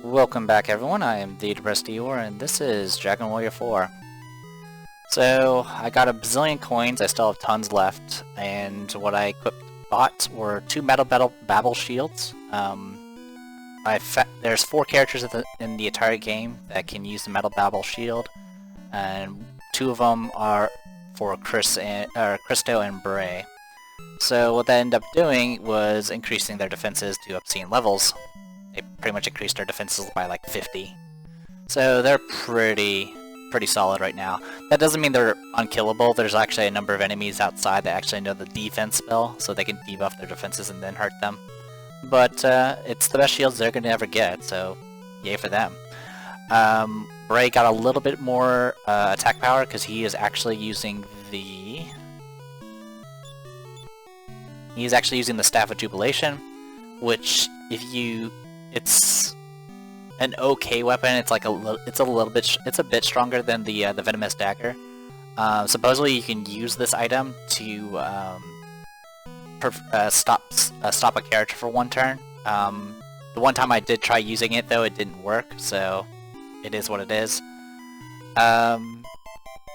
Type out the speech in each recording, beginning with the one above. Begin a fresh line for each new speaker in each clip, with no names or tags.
Welcome back everyone, I am the Depressed Eeyore, and this is Dragon Warrior 4. So, I got a bazillion coins, I still have tons left, and what I bought were 2 Metal Babble Shields. There's 4 characters in the entire game that can use the Metal Babble Shield, and 2 of them are for Christo and Bray. So what that ended up doing was increasing their defenses to obscene levels. They pretty much increased their defenses by like 50. So they're pretty solid right now. That doesn't mean they're unkillable. There's actually a number of enemies outside that actually know the defense spell, so they can debuff their defenses and then hurt them. But it's the best shields they're going to ever get, so yay for them. Bray got a little bit more attack power because he is actually using the... He's actually using the Staff of Jubilation, which it's an okay weapon. It's like it's a bit stronger than the Venomous Dagger. Supposedly you can use this item to stop a character for one turn. The one time I did try using it though, it didn't work, so it is what it is.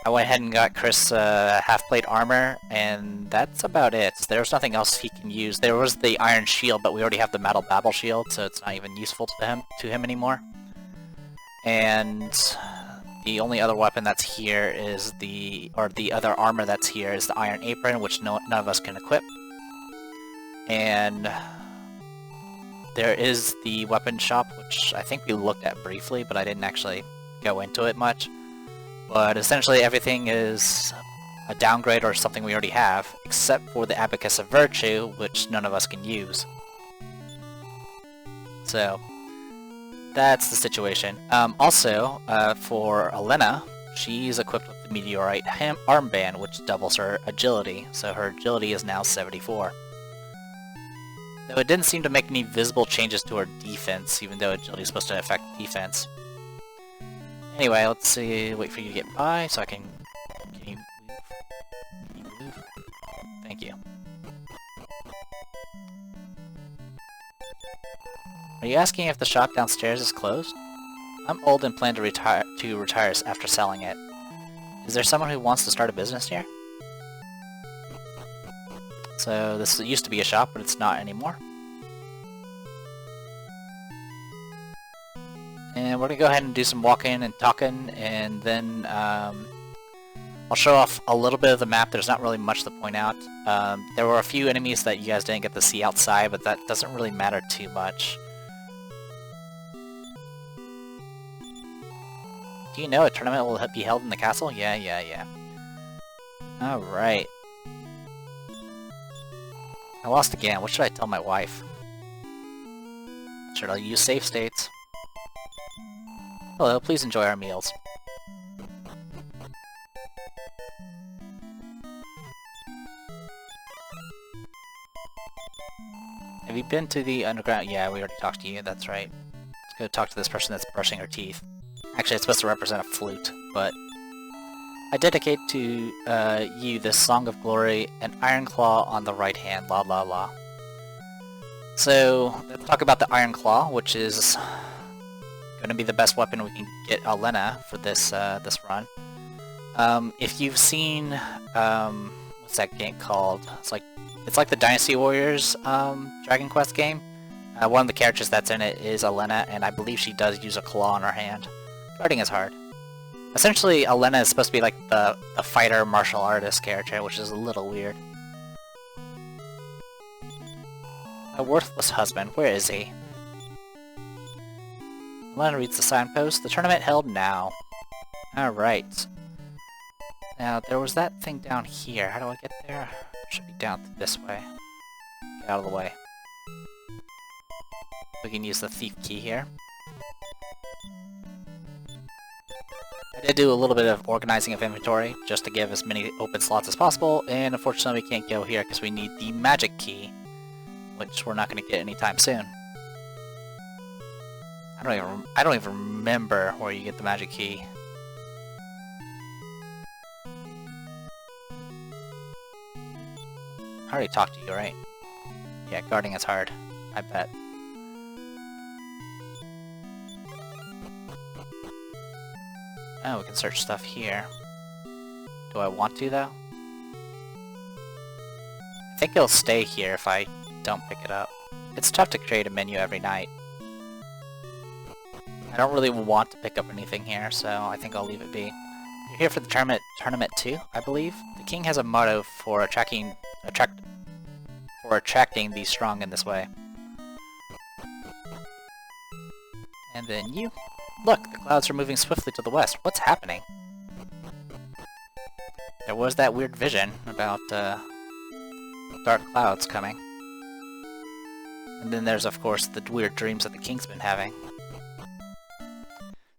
I went ahead and got Chris half-plate armor, and that's about it. There's nothing else he can use. There was the Iron Shield, but we already have the Metal Babble Shield, so it's not even useful to him anymore. And the only other weapon that's here is the other armor that's here is the Iron Apron, which none of us can equip. And there is the weapon shop, which I think we looked at briefly, but I didn't actually go into it much. But essentially everything is a downgrade or something we already have, except for the Abacus of Virtue, which none of us can use. So, that's the situation. Also, for Elena, she's equipped with the Meteorite Armband, which doubles her agility, so her agility is now 74. Though it didn't seem to make any visible changes to her defense, even though agility is supposed to affect defense. Anyway, let's see, wait for you to get by so I can... Can you move? Can you move? Thank you. Are you asking if the shop downstairs is closed? I'm old and plan to retire after selling it. Is there someone who wants to start a business here? So this used to be a shop, but it's not anymore. And we're going to go ahead and do some walking and talking, and then I'll show off a little bit of the map. There's not really much to point out. There were a few enemies that you guys didn't get to see outside, but that doesn't really matter too much. Do you know a tournament will be held in the castle? Yeah. Alright. I lost again. What should I tell my wife? Should I use save states? Hello, please enjoy our meals. Have you been to the underground? Yeah, we already talked to you, that's right. Let's go talk to this person that's brushing her teeth. Actually, it's supposed to represent a flute, but... I dedicate to you this Song of Glory, an Iron Claw on the right hand, la la la. So, let's talk about the Iron Claw, which is gonna be the best weapon we can get Elena for this this run. If you've seen what's that game called? It's like the Dynasty Warriors Dragon Quest game. One of the characters that's in it is Elena, and I believe she does use a claw in her hand. Guarding is hard. Essentially, Elena is supposed to be like the fighter martial artist character, which is a little weird. A worthless husband, where is he? Elena reads the signpost. The tournament held now. Alright. Now, there was that thing down here. How do I get there? It should be down this way. Get out of the way. We can use the thief key here. I did do a little bit of organizing of inventory, just to give as many open slots as possible, and unfortunately we can't go here because we need the magic key, which we're not going to get anytime soon. I don't even remember where you get the magic key. I already talked to you, right? Yeah, guarding is hard. I bet. Oh, we can search stuff here. Do I want to, though? I think it'll stay here if I don't pick it up. It's tough to create a menu every night. I don't really want to pick up anything here, so I think I'll leave it be. You're here for the tournament too, I believe. The king has a motto for attracting the strong in this way. And then you. Look, the clouds are moving swiftly to the west. What's happening? There was that weird vision about dark clouds coming. And then there's, of course, the weird dreams that the king's been having.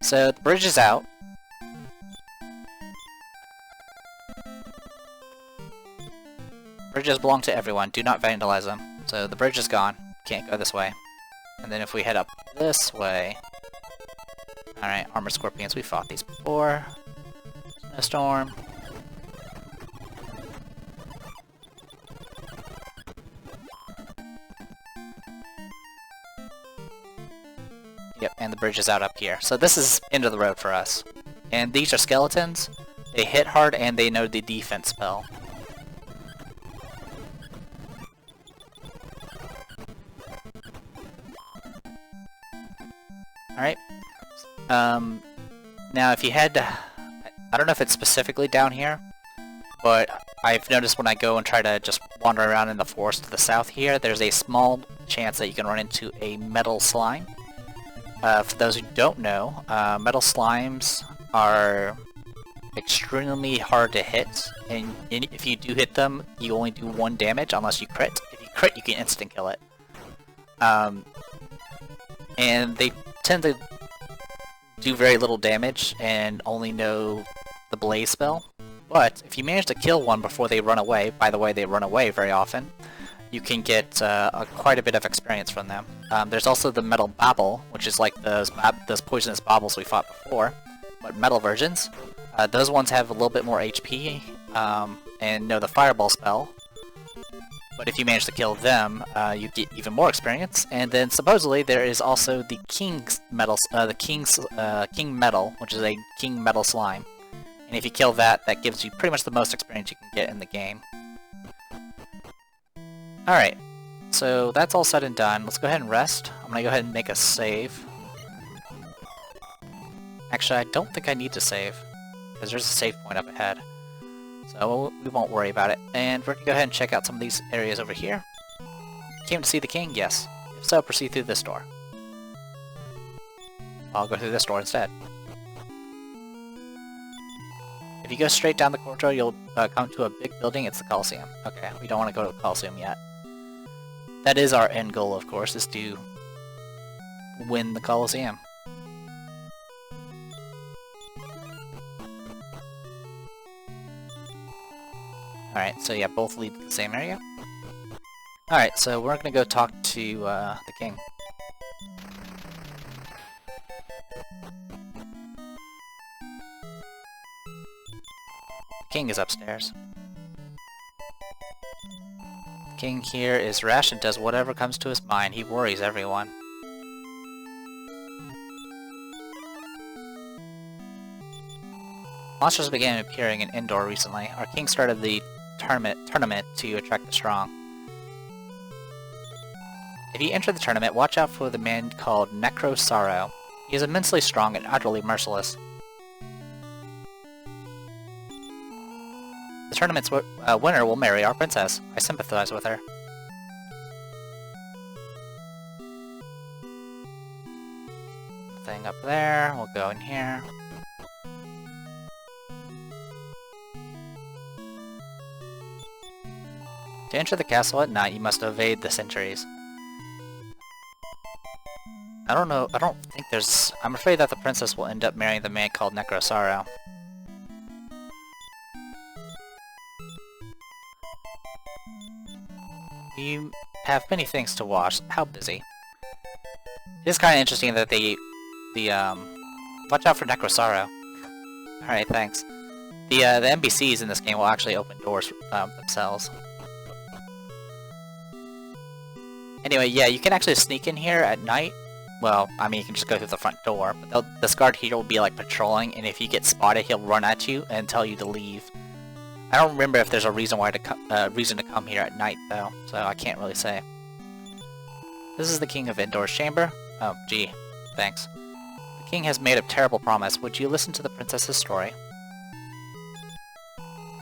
So, the bridge is out. Bridges belong to everyone. Do not vandalize them. So, the bridge is gone. Can't go this way. And then if we head up this way... Alright, armored scorpions. We fought these before. Snowstorm. Yep, and the bridge is out up here. So this is end of the road for us. And these are skeletons. They hit hard and they know the defense spell. Alright. Now if you head to... I don't know if it's specifically down here, but I've noticed when I go and try to just wander around in the forest to the south here, there's a small chance that you can run into a metal slime. For those who don't know, metal slimes are extremely hard to hit, and if you do hit them, you only do 1 damage unless you crit. If you crit, you can instant kill it. And they tend to do very little damage and only know the blaze spell. But if you manage to kill one before they run away, by the way, they run away very often, you can get quite a bit of experience from them. There's also the metal babble, which is like those poisonous baubles we fought before, but metal versions. Those ones have a little bit more HP and know the fireball spell. But if you manage to kill them, you get even more experience. And then supposedly there is also the King's Metal, King Metal, which is a King Metal slime. And if you kill that, that gives you pretty much the most experience you can get in the game. Alright, so that's all said and done. Let's go ahead and rest. I'm gonna go ahead and make a save. Actually, I don't think I need to save, because there's a save point up ahead. So we won't worry about it. And we're gonna go ahead and check out some of these areas over here. Came to see the king? Yes. If so, proceed through this door. I'll go through this door instead. If you go straight down the corridor, you'll come to a big building. It's the Colosseum. Okay, we don't want to go to the Colosseum yet. That is our end goal, of course, is to win the Colosseum. Alright, so yeah, both lead to the same area. Alright, so we're gonna go talk to the king. The king is upstairs. The king here is rash and does whatever comes to his mind. He worries everyone. Monsters began appearing in Endor recently. Our king started the tournament to attract the strong. If you enter the tournament, watch out for the man called Necrosaro. He is immensely strong and utterly merciless. The tournament's winner will marry our princess. I sympathize with her. Thing up there, we'll go in here. To enter the castle at night, you must evade the sentries. I don't know, I don't think there's... I'm afraid that the princess will end up marrying the man called Necrosaro. You have many things to watch. How busy? It is kind of interesting that watch out for Necrosaro. Alright, thanks. The NPCs in this game will actually open doors themselves. Anyway, yeah, you can actually sneak in here at night. well, I mean, you can just go through the front door, but this guard here will be like patrolling, and if you get spotted, he'll run at you and tell you to leave. I don't remember if there's a reason to come here at night though, so I can't really say. This is the King of Endor's chamber. Oh, gee, thanks. The king has made a terrible promise. Would you listen to the princess's story?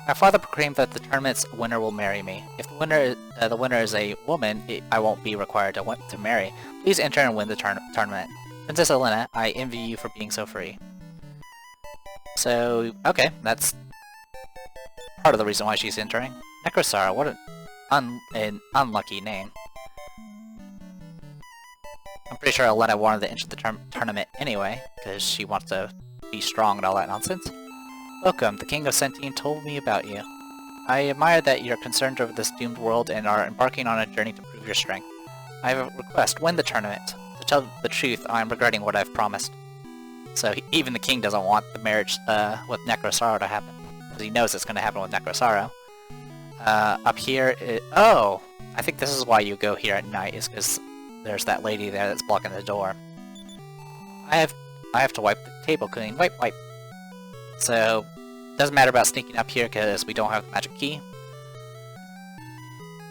My father proclaimed that the tournament's winner will marry me. If the winner is a woman, I won't be required to marry. Please enter and win the tournament. Princess Elena, I envy you for being so free. So, okay, that's part of the reason why she's entering. Necrosara, what an unlucky name. I'm pretty sure Elena wanted to enter the tournament anyway, because she wants to be strong and all that nonsense. Welcome, the King of Centene told me about you. I admire that you're concerned over this doomed world and are embarking on a journey to prove your strength. I have a request, win the tournament. To tell the truth, I'm regretting what I've promised. So even the king doesn't want the marriage with Necrosaro to happen, because he knows it's going to happen with Necrosaro. Up here, oh! I think this is why you go here at night, is because there's that lady there that's blocking the door. I have to wipe the table clean. Wipe, wipe. So, doesn't matter about sneaking up here because we don't have the magic key.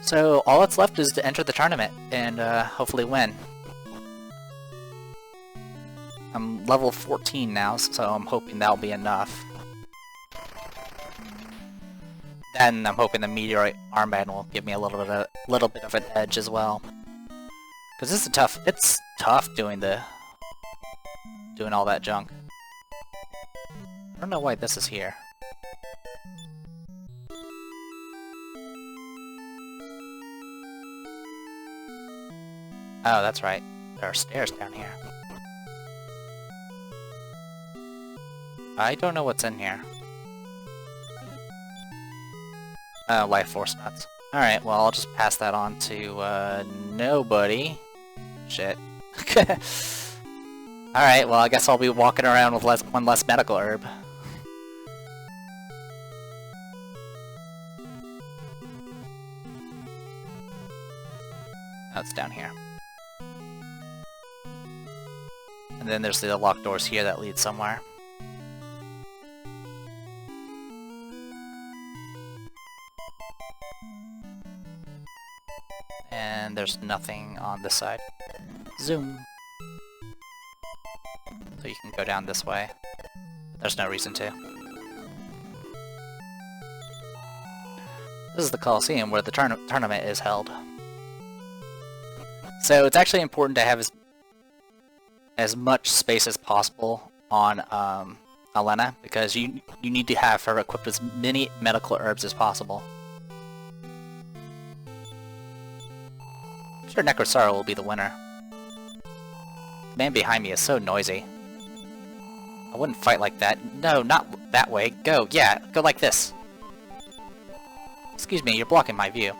So, all that's left is to enter the tournament and hopefully win. I'm level 14 now, so I'm hoping that'll be enough. Then I'm hoping the meteorite armband will give me a little bit of an edge as well. Because this is it's tough doing all that junk. I don't know why this is here. Oh, that's right. There are stairs down here. I don't know what's in here. Oh, life force nuts. Alright, well, I'll just pass that on to, nobody. Shit. Alright, well, I guess I'll be walking around with one less medical herb. Oh, it's down here. And then there's the locked doors here that lead somewhere. And there's nothing on this side. Zoom! So you can go down this way. There's no reason to. This is the Colosseum where the tournament is held. So it's actually important to have as much space as possible on Elena, because you need to have her equipped with as many medical herbs as possible. I'm sure Necrosaro will be the winner. The man behind me is so noisy. I wouldn't fight like that. No, not that way. Go, yeah, go like this. Excuse me, you're blocking my view.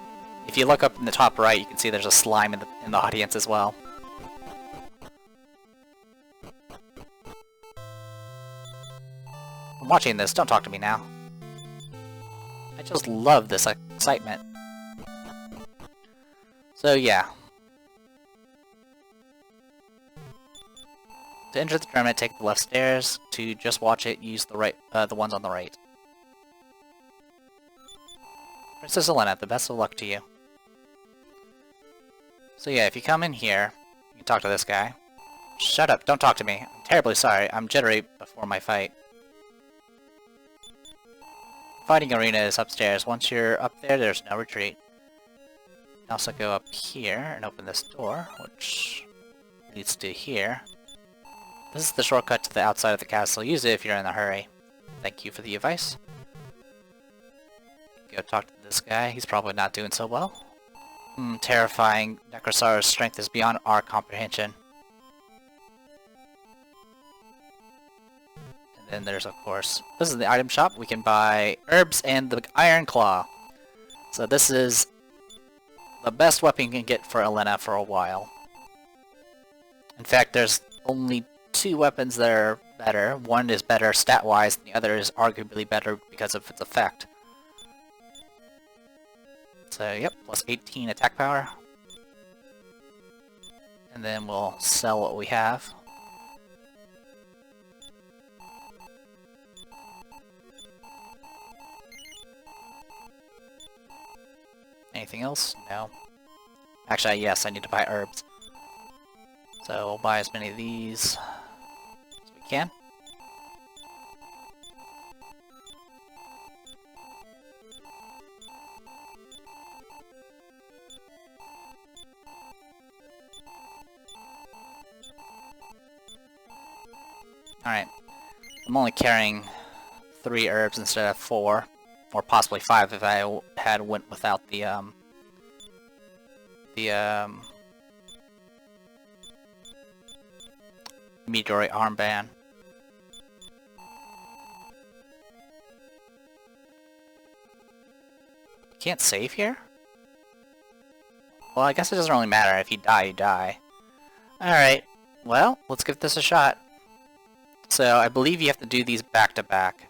If you look up in the top right, you can see there's a slime in the audience as well. I'm watching this, don't talk to me now. I just love this excitement. So yeah. To enter the tournament, take the left stairs. To just watch it, use the ones on the right. Princess Elena, the best of luck to you. So yeah, if you come in here, you can talk to this guy. Shut up, don't talk to me. I'm terribly sorry, I'm jittery before my fight. Fighting arena is upstairs. Once you're up there, there's no retreat. You can also go up here and open this door, which leads to here. This is the shortcut to the outside of the castle. Use it if you're in a hurry. Thank you for the advice. Go talk to this guy. He's probably not doing so well. Terrifying. Necrosaro's strength is beyond our comprehension. And then there's, of course, this is the item shop. We can buy herbs and the Iron Claw. So this is the best weapon you can get for Elena for a while. In fact, there's only 2 weapons that are better. One is better stat-wise, and the other is arguably better because of its effect. So, yep, plus 18 attack power. And then we'll sell what we have. Anything else? No. Actually, yes, I need to buy herbs. So we'll buy as many of these as we can. Alright. I'm only carrying 3 herbs instead of 4. Or possibly 5 if I had went without the meteorite armband. Can't save here? Well, I guess it doesn't really matter. If you die, you die. Alright, well, let's give this a shot. So, I believe you have to do these back to back.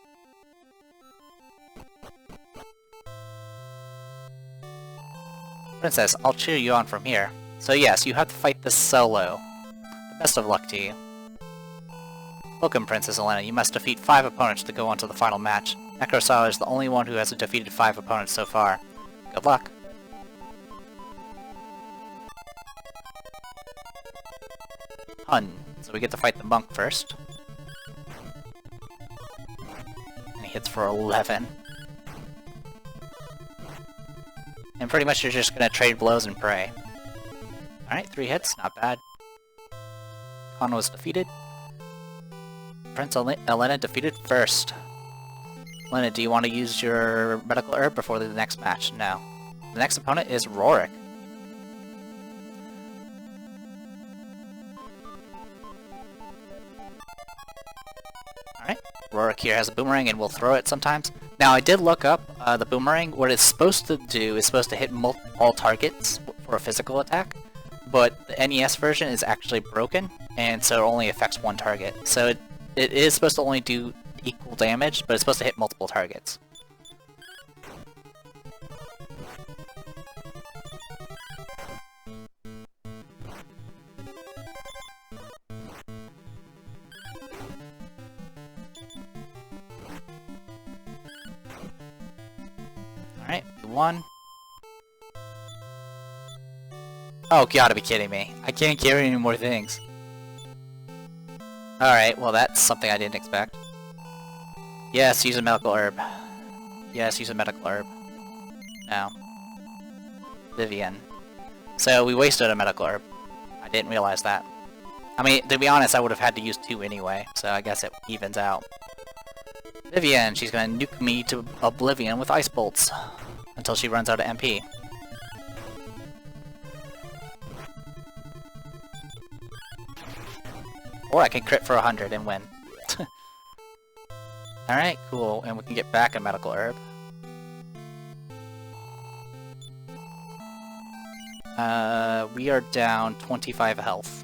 Princess, I'll cheer you on from here. So yes, you have to fight this solo. The best of luck to you. Welcome, Princess Elena. You must defeat 5 opponents to go on to the final match. Necrosala is the only one who has defeated 5 opponents so far. Good luck. Hun. So we get to fight the monk first. And he hits for 11. And pretty much you're just gonna trade blows and pray. Alright, 3 hits, not bad. Khan was defeated. Prince Elena defeated first. Elena, do you want to use your medical herb before the next match? No. The next opponent is Rorik. Alright, Rorik here has a boomerang and will throw it sometimes. Now I did look up the boomerang. What it's supposed to do is supposed to hit all targets for a physical attack, but the NES version is actually broken, and so it only affects 1 target. So it is supposed to only do equal damage, but it's supposed to hit multiple targets. Alright, we won. Oh, gotta be kidding me. I can't carry any more things. Alright, well that's something I didn't expect. Yes, use a medical herb. Yes, use a medical herb. No. Vivian. So we wasted a medical herb. I didn't realize that. I mean, to be honest, I would have had to use 2 anyway, so I guess it evens out. Vivian, she's gonna nuke me to oblivion with ice bolts. Until she runs out of MP. Or I can crit for 100 and win. Alright, cool. And we can get back a medical herb. We are down 25 health.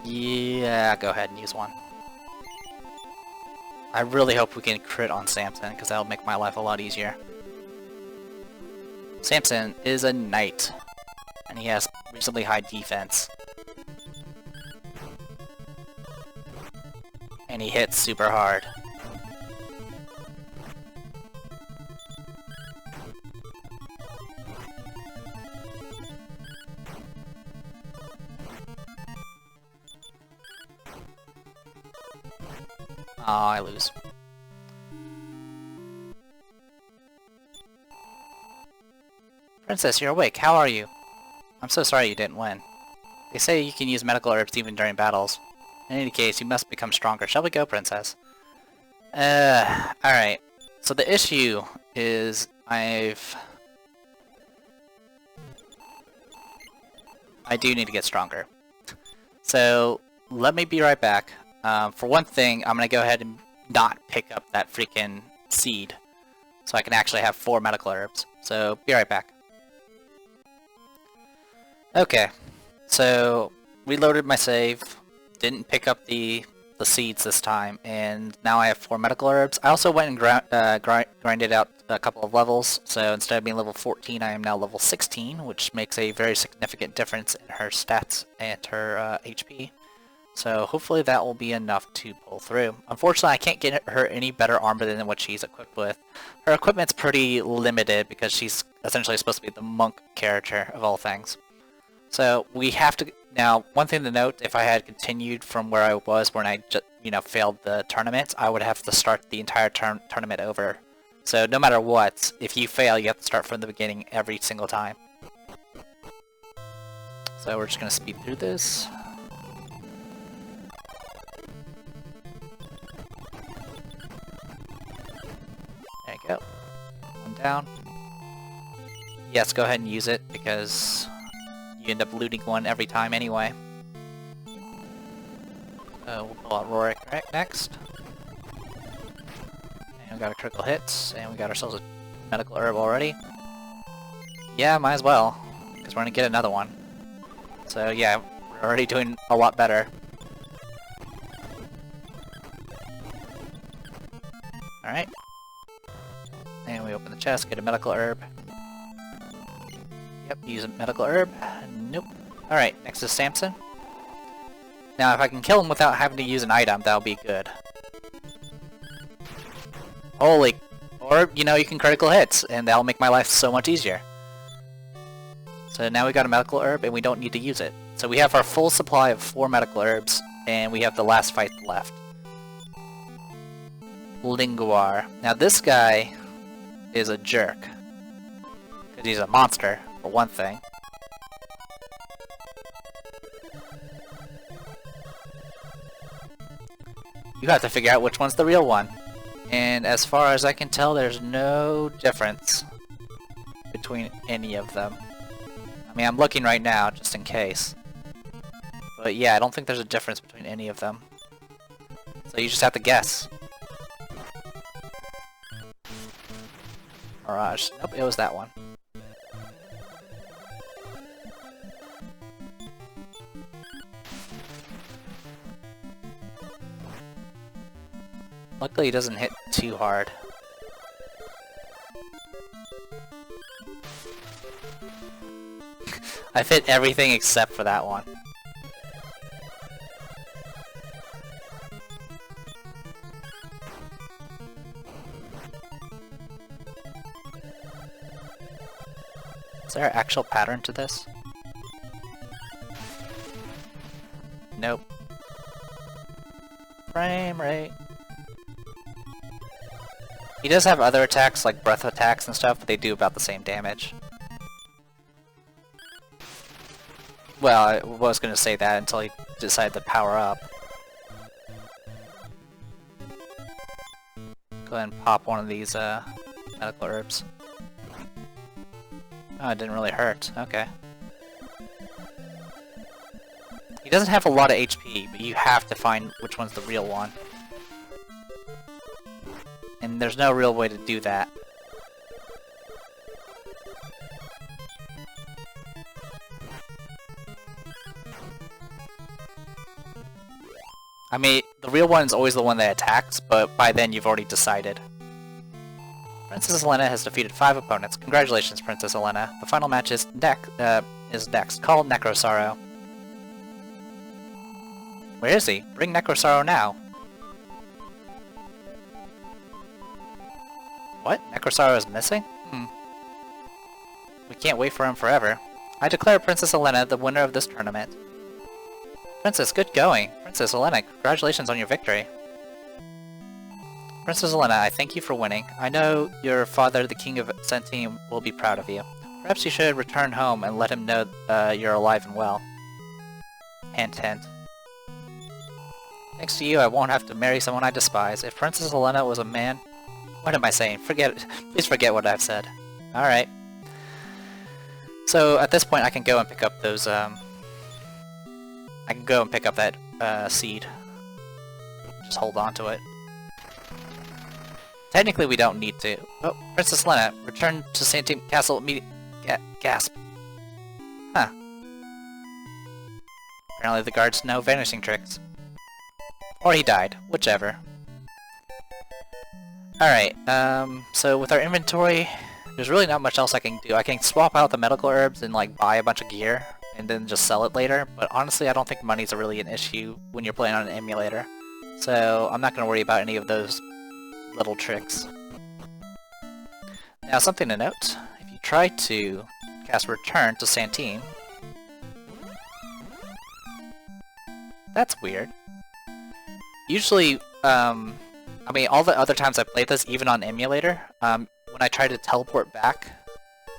Yeah, go ahead and use one. I really hope we can crit on Samson, because that'll make my life a lot easier. Samson is a knight, and he has reasonably high defense. And he hits super hard. Oh, I lose. Princess, you're awake. How are you? I'm so sorry you didn't win. They say you can use medical herbs even during battles. In any case, you must become stronger. Shall we go, Princess? Alright. So the issue is I do need to get stronger. So, let me be right back. For one thing, I'm gonna go ahead and not pick up that freaking seed. So I can actually have 4 medical herbs. So, be right back. Okay. So, reloaded my save. Didn't pick up the seeds this time. And now I have 4 medical herbs. I also went and grinded out a couple of levels. So instead of being level 14, I am now level 16, which makes a very significant difference in her stats and her HP. So hopefully that will be enough to pull through. Unfortunately, I can't get her any better armor than what she's equipped with. Her equipment's pretty limited because she's essentially supposed to be the monk character of all things. So we have to... Now, one thing to note, if I had continued from where I was when I just, failed the tournament, I would have to start the entire tournament over. So no matter what, if you fail, you have to start from the beginning every single time. So we're just going to speed through this. There you go. One down. Yes, go ahead and use it, because you end up looting one every time anyway. We'll pull out Rorik next. And we got a critical hit, and we got ourselves a medical herb already. Yeah, might as well, because we're gonna get another one. So yeah, we're already doing a lot better. Alright. And we open the chest, get a medical herb. Yep, use a medical herb. Nope. Alright, next is Samson. Now if I can kill him without having to use an item, that'll be good. Holy... Or, you can critical hits, and that'll make my life so much easier. So now we got a medical herb, and we don't need to use it. So we have our full supply of 4 medical herbs, and we have the last fight left. Linguar. Now this guy is a jerk. Because he's a monster, for one thing. You have to figure out which one's the real one. And as far as I can tell, there's no difference between any of them. I mean, I'm looking right now, just in case. But yeah, I don't think there's a difference between any of them. So you just have to guess. Mirage. Nope, it was that one. Luckily, he doesn't hit too hard. I've hit everything except for that one. Is there an actual pattern to this? Nope. Frame rate. He does have other attacks, like breath attacks and stuff, but they do about the same damage. Well, I was going to say that until he decided to power up. Go ahead and pop one of these medical herbs. Oh, it didn't really hurt. Okay. He doesn't have a lot of HP, but you have to find which one's the real one. And there's no real way to do that. I mean, the real one is always the one that attacks, but by then you've already decided. Princess Elena has defeated 5 opponents. Congratulations, Princess Elena. The final match is next, called Necrosorrow. Where is he? Bring Necrosorrow now. What? Necrosorrow is missing? We can't wait for him forever. I declare Princess Elena the winner of this tournament. Princess, good going. Princess Elena, congratulations on your victory. Princess Elena, I thank you for winning. I know your father, the King of Centene, will be proud of you. Perhaps you should return home and let him know you're alive and well. Hint, hint. Thanks to you, I won't have to marry someone I despise. If Princess Elena was a man... What am I saying? Please forget what I've said. Alright. So, at this point I can go and pick up those, I can go and pick up that, seed. Just hold on to it. Technically we don't need to. Oh, Princess Elena, return to Centene Castle immediately. Gasp. Huh. Apparently the guards know vanishing tricks. Or he died. Whichever. Alright, so with our inventory, there's really not much else I can do. I can swap out the medical herbs and like buy a bunch of gear and then just sell it later, but honestly I don't think money's really an issue when you're playing on an emulator. So I'm not going to worry about any of those little tricks. Now something to note, if you try to cast Return to Santeem, that's weird. Usually, I mean all the other times I played this, even on emulator, when I try to teleport back,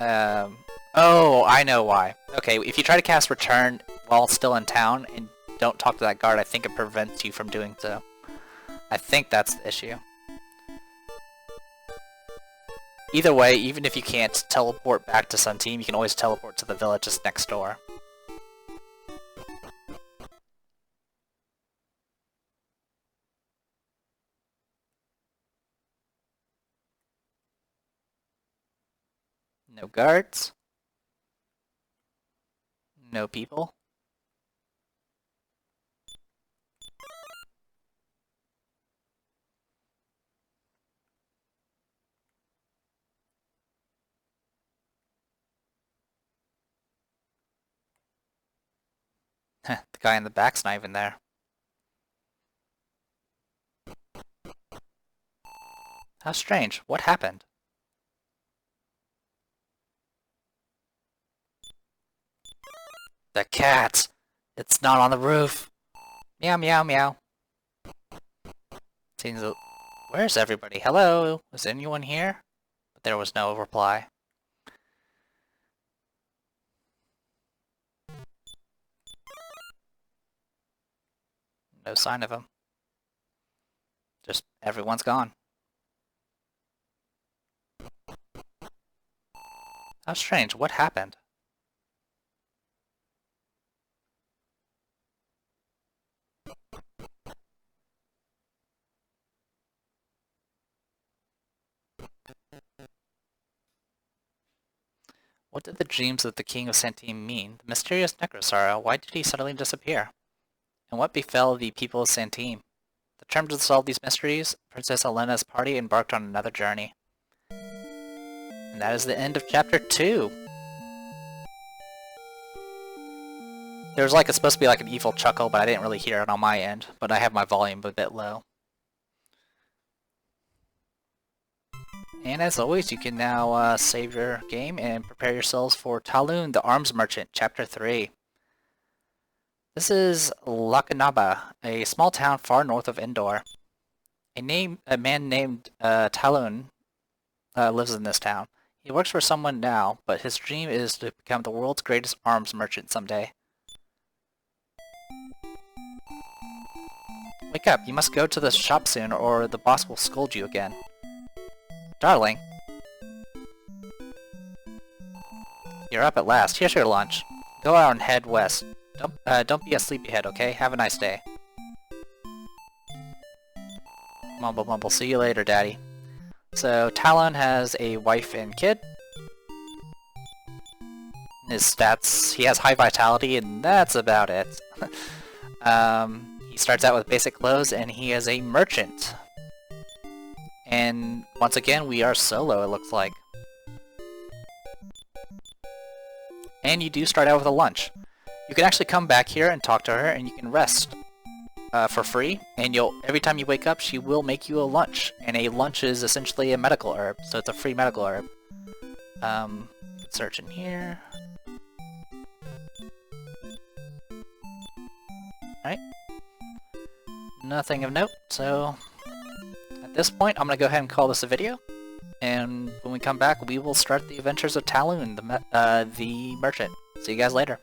oh, I know why. Okay, if you try to cast Return while still in town and don't talk to that guard, I think it prevents you from doing so. I think that's the issue. Either way, even if you can't teleport back to Santeem, you can always teleport to the villages next door. No guards. No people. The guy in the back's not even there. How strange. What happened? The cat! It's not on the roof! Meow meow meow. Seems where's everybody? Hello? Is anyone here? But there was no reply. No sign of him. Just everyone's gone. How strange. What happened? What did the dreams of the King of Santeem mean? The mysterious Necrosara, why did he suddenly disappear? And what befell the people of Santeem? Determined to solve these mysteries, Princess Elena's party embarked on another journey. And that is the end of Chapter 2! There was like, it's supposed to be like an evil chuckle, but I didn't really hear it on my end, but I have my volume a bit low. And as always, you can now save your game and prepare yourselves for Talun, the Arms Merchant, Chapter 3. This is Lakanaba, a small town far north of Endor. A man named Talun lives in this town. He works for someone now, but his dream is to become the world's greatest arms merchant someday. Wake up, you must go to the shop soon or the boss will scold you again. Darling. You're up at last. Here's your lunch. Go out and head west. Don't be a sleepyhead, okay? Have a nice day. Mumble mumble. See you later, Daddy. So, Talon has a wife and kid. His stats, he has high vitality, and that's about it. He starts out with basic clothes, and he is a merchant. And once again, we are solo, it looks like. And you do start out with a lunch. You can actually come back here and talk to her, and you can rest for free. And every time you wake up, she will make you a lunch. And a lunch is essentially a medical herb, so it's a free medical herb. Search in here. Alright. Nothing of note, so at this point, I'm going to go ahead and call this a video, and when we come back, we will start the adventures of Talun, the merchant. See you guys later.